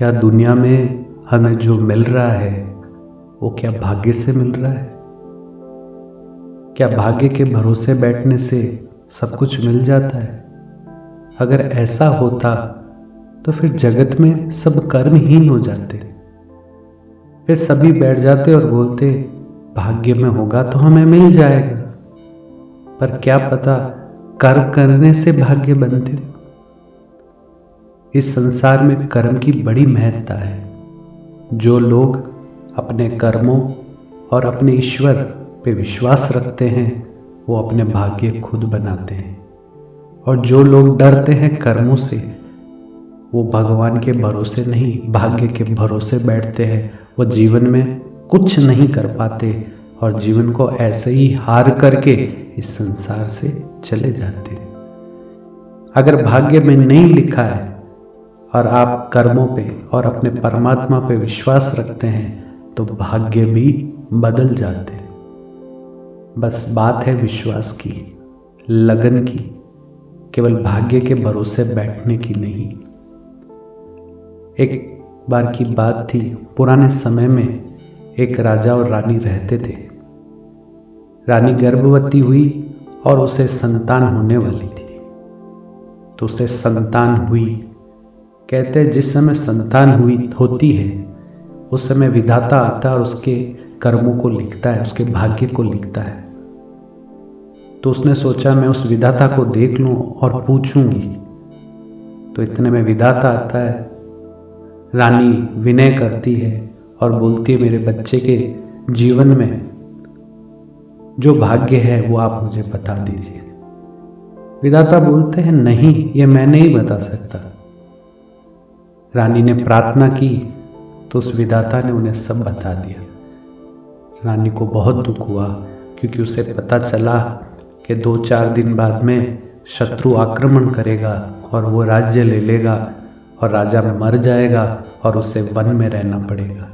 क्या दुनिया में हमें जो मिल रहा है वो क्या भाग्य से मिल रहा है? क्या भाग्य के भरोसे बैठने से सब कुछ मिल जाता है? अगर ऐसा होता तो फिर जगत में सब कर्महीन हो जाते। फिर सभी बैठ जाते और बोलते भाग्य में होगा तो हमें मिल जाएगा। पर क्या पता कर्म करने से भाग्य बनते। इस संसार में कर्म की बड़ी महत्ता है। जो लोग अपने कर्मों और अपने ईश्वर पे विश्वास रखते हैं वो अपने भाग्य खुद बनाते हैं, और जो लोग डरते हैं कर्मों से वो भगवान के भरोसे नहीं भाग्य के भरोसे बैठते हैं। वो जीवन में कुछ नहीं कर पाते और जीवन को ऐसे ही हार करके इस संसार से चले जाते हैं। अगर भाग्य में नहीं लिखा है और आप कर्मों पे और अपने परमात्मा पे विश्वास रखते हैं तो भाग्य भी बदल जाते हैं। बस बात है विश्वास की, लगन की, केवल भाग्य के भरोसे बैठने की नहीं। एक बार की बात थी, पुराने समय में एक राजा और रानी रहते थे। रानी गर्भवती हुई और उसे संतान होने वाली थी। तो उसे संतान हुई। कहते हैं जिस समय संतान होती है उस समय विधाता आता है और उसके कर्मों को लिखता है, उसके भाग्य को लिखता है। तो उसने सोचा मैं उस विधाता को देख लूं और पूछूंगी। तो इतने में विधाता आता है। रानी विनय करती है और बोलती है मेरे बच्चे के जीवन में जो भाग्य है वो आप मुझे बता दीजिए। विधाता बोलते हैं नहीं, ये मैं नहीं बता सकता। रानी ने प्रार्थना की तो उस विधाता ने उन्हें सब बता दिया। रानी को बहुत दुख हुआ क्योंकि उसे पता चला कि 2-4 दिन बाद में शत्रु आक्रमण करेगा और वो राज्य ले लेगा और राजा मर जाएगा और उसे वन में रहना पड़ेगा।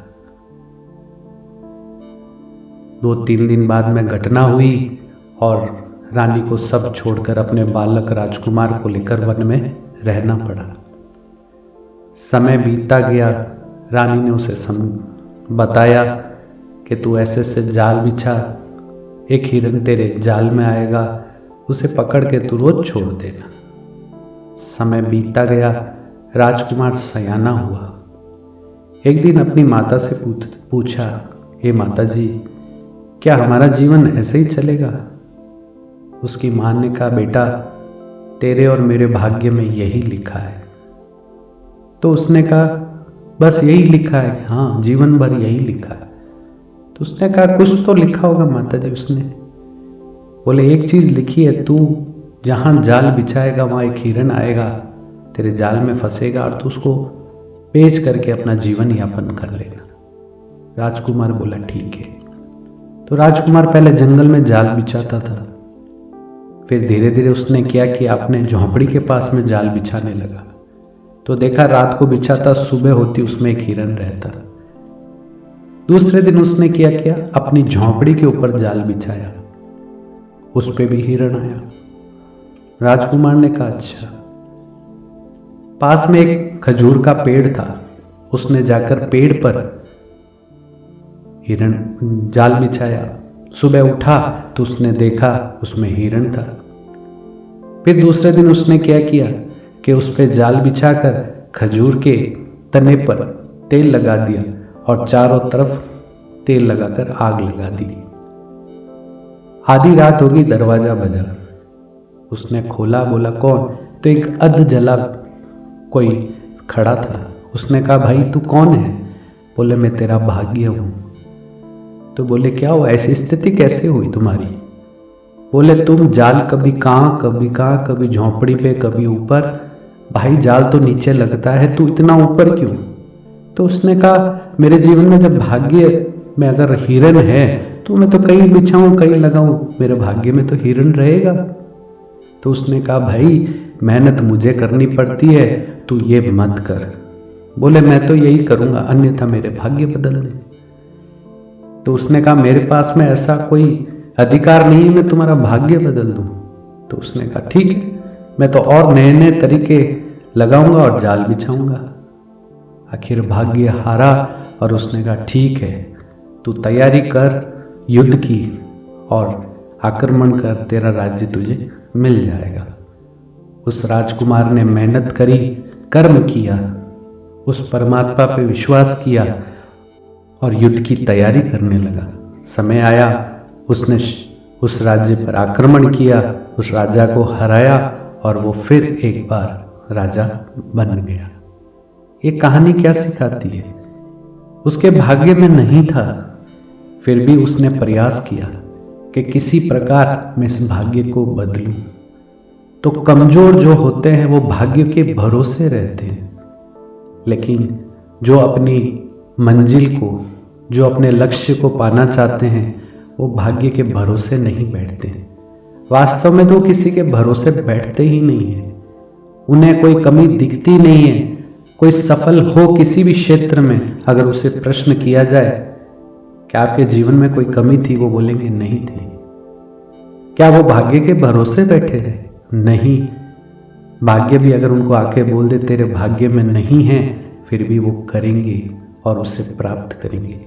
2-3 दिन बाद में घटना हुई और रानी को सब छोड़कर अपने बालक राजकुमार को लेकर वन में रहना पड़ा। समय बीतता गया। रानी ने उसे बताया कि तू ऐसे से जाल बिछा, एक हिरन तेरे जाल में आएगा, उसे पकड़ के तू रोज छोड़ देना। समय बीतता गया। राजकुमार सयाना हुआ। एक दिन अपनी माता से पूछा, हे माता जी, क्या हमारा जीवन ऐसे ही चलेगा? उसकी मां ने कहा, बेटा तेरे और मेरे भाग्य में यही लिखा है। तो उसने कहा बस यही लिखा है? हाँ, जीवन भर यही लिखा है। तो उसने कहा कुछ तो लिखा होगा माता जी। उसने बोले एक चीज लिखी है, तू जहां जाल बिछाएगा वहां एक हिरन आएगा, तेरे जाल में फंसेगा और तू उसको बेच करके अपना जीवन यापन कर लेना। राजकुमार बोला ठीक है। तो राजकुमार पहले जंगल में जाल बिछाता था। फिर धीरे धीरे उसने क्या किया, अपने झोंपड़ी के पास में जाल बिछाने लगा। तो देखा रात को बिछाता, सुबह होती उसमें एक हिरन रहता। दूसरे दिन उसने क्या किया, अपनी झोंपड़ी के ऊपर जाल बिछाया, उस पे भी हिरन आया। राजकुमार ने कहा अच्छा। पास में एक खजूर का पेड़ था, उसने जाकर पेड़ पर हिरन जाल बिछाया। सुबह उठा तो उसने देखा उसमें हिरन था। फिर दूसरे दिन उसने क्या किया कि उस पर जाल बिछाकर खजूर के तने पर तेल लगा दिया और चारों तरफ तेल लगाकर आग लगा दी। आधी रात होगी, दरवाजा बजा। उसने खोला, बोला कौन? तो एक अध जला कोई खड़ा था। उसने कहा भाई तू कौन है? बोले मैं तेरा भाग्य हूं। तो बोले क्या हुआ, ऐसी स्थिति कैसे हुई तुम्हारी? बोले तुम जाल कभी कहाँ कभी झोंपड़ी पे, कभी ऊपर। भाई जाल तो नीचे लगता है, तू इतना ऊपर क्यों? तो उसने कहा मेरे जीवन में जब भाग्य में अगर हिरन है तो मैं तो कहीं बिछाऊं कहीं लगाऊं, मेरे भाग्य में तो हिरन रहेगा। तो उसने कहा भाई मेहनत मुझे करनी पड़ती है, तू ये मत कर। बोले मैं तो यही करूंगा, अन्यथा मेरे भाग्य बदल दे। तो उसने कहा मेरे पास में ऐसा कोई अधिकार नहीं मैं तुम्हारा भाग्य बदल दूं। तो उसने कहा ठीक है, मैं तो और नए नए तरीके लगाऊंगा और जाल बिछाऊंगा। आखिर भाग्य हारा और उसने कहा ठीक है, तू तैयारी कर युद्ध की और आक्रमण कर, तेरा राज्य तुझे मिल जाएगा। उस राजकुमार ने मेहनत करी, कर्म किया, उस परमात्मा पे विश्वास किया और युद्ध की तैयारी करने लगा। समय आया, उसने उस राज्य पर आक्रमण किया, उस राजा को हराया और वो फिर एक बार राजा बन गया। ये कहानी क्या सिखाती है? उसके भाग्य में नहीं था, फिर भी उसने प्रयास किया कि किसी प्रकार मैं इस भाग्य को बदलूं। तो कमजोर जो होते हैं वो भाग्य के भरोसे रहते हैं, लेकिन जो अपनी मंजिल को, जो अपने लक्ष्य को पाना चाहते हैं, वो भाग्य के भरोसे नहीं बैठते। वास्तव में तो किसी के भरोसे बैठते ही नहीं है। उन्हें कोई कमी दिखती नहीं है। कोई सफल हो किसी भी क्षेत्र में, अगर उसे प्रश्न किया जाए कि आपके जीवन में कोई कमी थी, वो बोलेंगे नहीं थी। क्या वो भाग्य के भरोसे बैठे रहे? नहीं। भाग्य भी अगर उनको आके बोल दे तेरे भाग्य में नहीं है, फिर भी वो करेंगे और उसे प्राप्त करेंगे।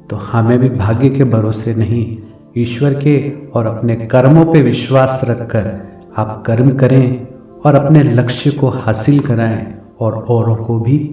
तो हमें भी भाग्य के भरोसे नहीं, ईश्वर के और अपने कर्मों पे विश्वास रखकर आप कर्म करें और अपने लक्ष्य को हासिल कराएं और औरों को भी